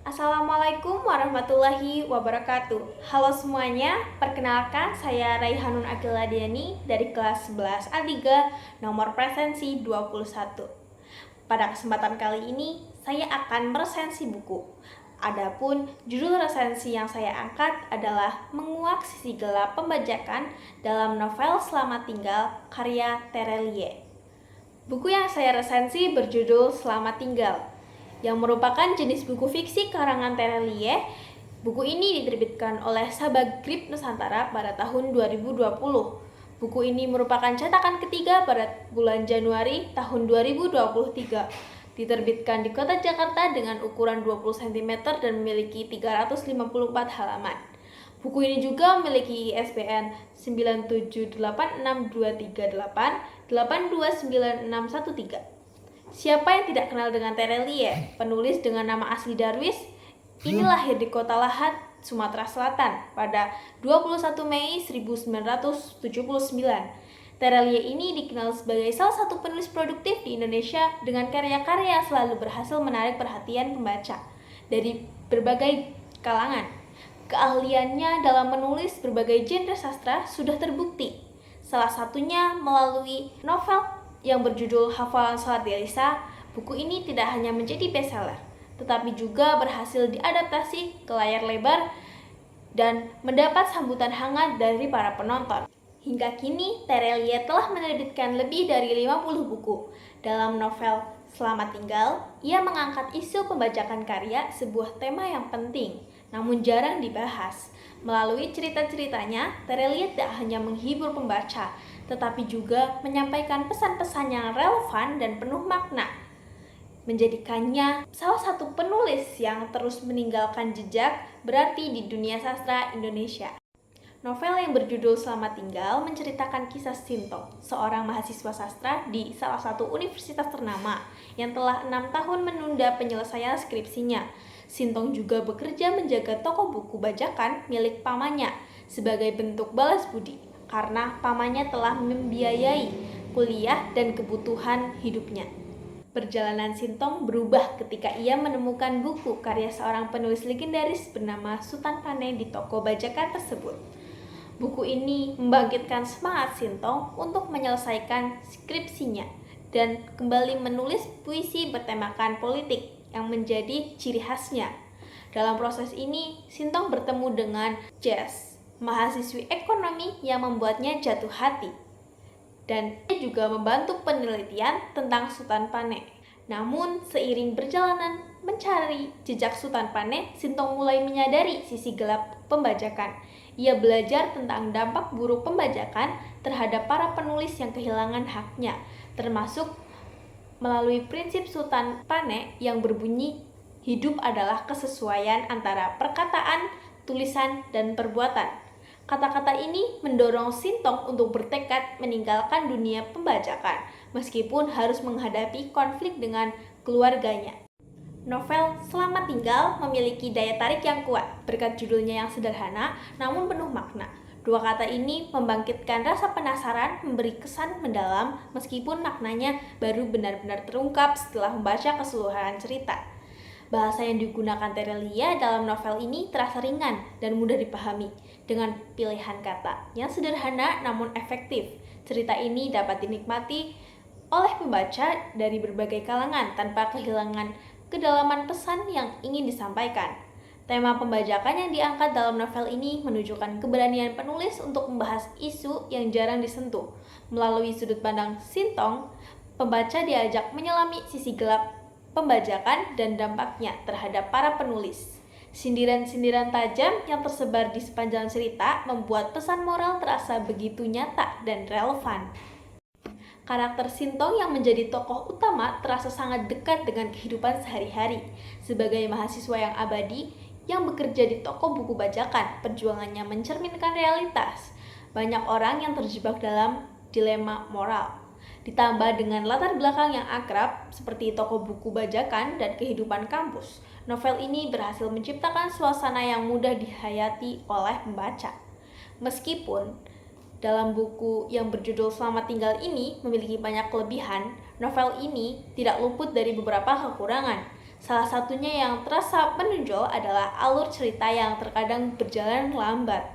Assalamualaikum warahmatullahi wabarakatuh. Halo semuanya, perkenalkan saya Raihanun Akiladiani dari kelas 11 A3 nomor presensi 21. Pada kesempatan kali ini, saya akan meresensi buku. Adapun judul resensi yang saya angkat adalah Menguak Sisi Gelap Pembajakan dalam novel Selamat Tinggal karya Terelie. Buku yang saya resensi berjudul Selamat Tinggal, yang merupakan jenis buku fiksi karangan Terelie. Buku ini diterbitkan oleh Sabah Grip Nusantara pada tahun 2020. Buku ini merupakan cetakan ketiga pada bulan Januari tahun 2023. Diterbitkan di kota Jakarta dengan ukuran 20 cm dan memiliki 354 halaman. Buku ini juga memiliki ISBN 9786238829613. Siapa yang tidak kenal dengan Terelie, penulis dengan nama asli Darwis? Ini lahir di kota Lahat, Sumatera Selatan pada 21 Mei 1979. Terelie ini dikenal sebagai salah satu penulis produktif di Indonesia dengan karya-karya yang selalu berhasil menarik perhatian pembaca dari berbagai kalangan. Keahliannya dalam menulis berbagai genre sastra sudah terbukti, salah satunya melalui novel yang berjudul Hafalan Salat Delisa. Buku ini tidak hanya menjadi bestseller, tetapi juga berhasil diadaptasi ke layar lebar dan mendapat sambutan hangat dari para penonton. Hingga kini, Terelie telah menerbitkan lebih dari 50 buku. Dalam novel Selamat Tinggal, ia mengangkat isu pembajakan karya, sebuah tema yang penting, namun jarang dibahas. Melalui cerita-ceritanya, Terelie tidak hanya menghibur pembaca, tetapi juga menyampaikan pesan-pesan yang relevan dan penuh makna, menjadikannya salah satu penulis yang terus meninggalkan jejak berarti di dunia sastra Indonesia. Novel yang berjudul Selamat Tinggal menceritakan kisah Sintong, seorang mahasiswa sastra di salah satu universitas ternama yang telah 6 tahun menunda penyelesaian skripsinya. Sintong juga bekerja menjaga toko buku bajakan milik pamannya sebagai bentuk balas budi, karena pamannya telah membiayai kuliah dan kebutuhan hidupnya. Perjalanan Sintong berubah ketika ia menemukan buku karya seorang penulis legendaris bernama Sutan Pane di toko bajakan tersebut. Buku ini membangkitkan semangat Sintong untuk menyelesaikan skripsinya dan kembali menulis puisi bertemakan politik yang menjadi ciri khasnya. Dalam proses ini, Sintong bertemu dengan Jess, mahasiswi ekonomi yang membuatnya jatuh hati. Dan dia juga membantu penelitian tentang Sutan Pane. Namun, seiring perjalanan mencari jejak Sutan Pane, Sintong mulai menyadari sisi gelap pembajakan. Ia belajar tentang dampak buruk pembajakan terhadap para penulis yang kehilangan haknya, termasuk melalui prinsip Sutan Pane yang berbunyi, hidup adalah kesesuaian antara perkataan, tulisan, dan perbuatan. Kata-kata ini mendorong Sintong untuk bertekad meninggalkan dunia pembajakan, meskipun harus menghadapi konflik dengan keluarganya. Novel Selamat Tinggal memiliki daya tarik yang kuat berkat judulnya yang sederhana namun penuh makna. Dua kata ini membangkitkan rasa penasaran, memberi kesan mendalam meskipun maknanya baru benar-benar terungkap setelah membaca keseluruhan cerita. Bahasa yang digunakan Terelie dalam novel ini terasa ringan dan mudah dipahami dengan pilihan kata yang sederhana namun efektif. Cerita ini dapat dinikmati oleh pembaca dari berbagai kalangan tanpa kehilangan kedalaman pesan yang ingin disampaikan. Tema pembajakan yang diangkat dalam novel ini menunjukkan keberanian penulis untuk membahas isu yang jarang disentuh. Melalui sudut pandang Sintong, pembaca diajak menyelami sisi gelap pembajakan dan dampaknya terhadap para penulis. Sindiran-sindiran tajam yang tersebar di sepanjang cerita membuat pesan moral terasa begitu nyata dan relevan. Karakter Sintong yang menjadi tokoh utama terasa sangat dekat dengan kehidupan sehari-hari. Sebagai mahasiswa yang abadi, yang bekerja di toko buku bajakan, perjuangannya mencerminkan realitas. Banyak orang yang terjebak dalam dilema moral. Ditambah dengan latar belakang yang akrab, seperti toko buku bajakan dan kehidupan kampus, novel ini berhasil menciptakan suasana yang mudah dihayati oleh pembaca. Meskipun dalam buku yang berjudul Selamat Tinggal ini memiliki banyak kelebihan, novel ini tidak luput dari beberapa kekurangan. Salah satunya yang terasa menonjol adalah alur cerita yang terkadang berjalan lambat,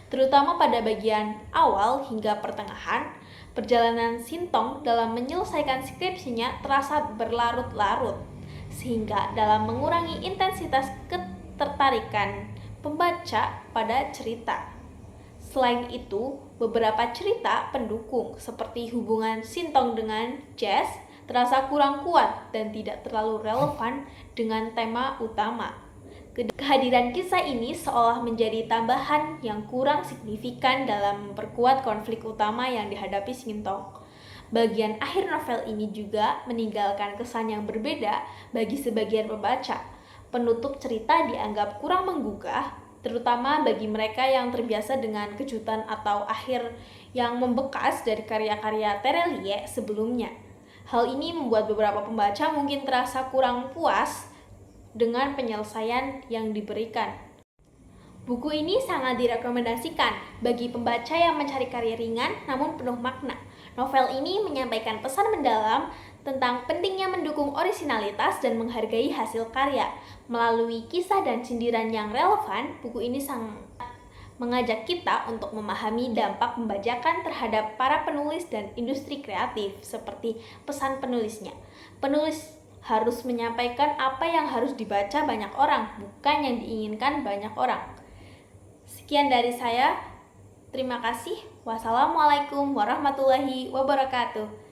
terutama pada bagian awal hingga pertengahan. Perjalanan Sintong dalam menyelesaikan skripsinya terasa berlarut-larut, sehingga dalam mengurangi intensitas ketertarikan pembaca pada cerita. Selain itu, beberapa cerita pendukung seperti hubungan Sintong dengan Jess terasa kurang kuat dan tidak terlalu relevan dengan tema utama. Kehadiran kisah ini seolah menjadi tambahan yang kurang signifikan dalam memperkuat konflik utama yang dihadapi Sintong. Bagian akhir novel ini juga meninggalkan kesan yang berbeda bagi sebagian pembaca. Penutup cerita dianggap kurang menggugah, terutama bagi mereka yang terbiasa dengan kejutan atau akhir yang membekas dari karya-karya Terelie sebelumnya. Hal ini membuat beberapa pembaca mungkin terasa kurang puas dengan penyelesaian yang diberikan. Buku ini sangat direkomendasikan bagi pembaca yang mencari karya ringan namun penuh makna. Novel ini menyampaikan pesan mendalam tentang pentingnya mendukung orisinalitas dan menghargai hasil karya. Melalui kisah dan sindiran yang relevan, buku ini sangat mengajak kita untuk memahami dampak pembajakan terhadap para penulis dan industri kreatif, seperti pesan penulisnya. Penulis harus menyampaikan apa yang harus dibaca banyak orang, bukan yang diinginkan banyak orang. Sekian dari saya. Terima kasih. Wassalamualaikum warahmatullahi wabarakatuh.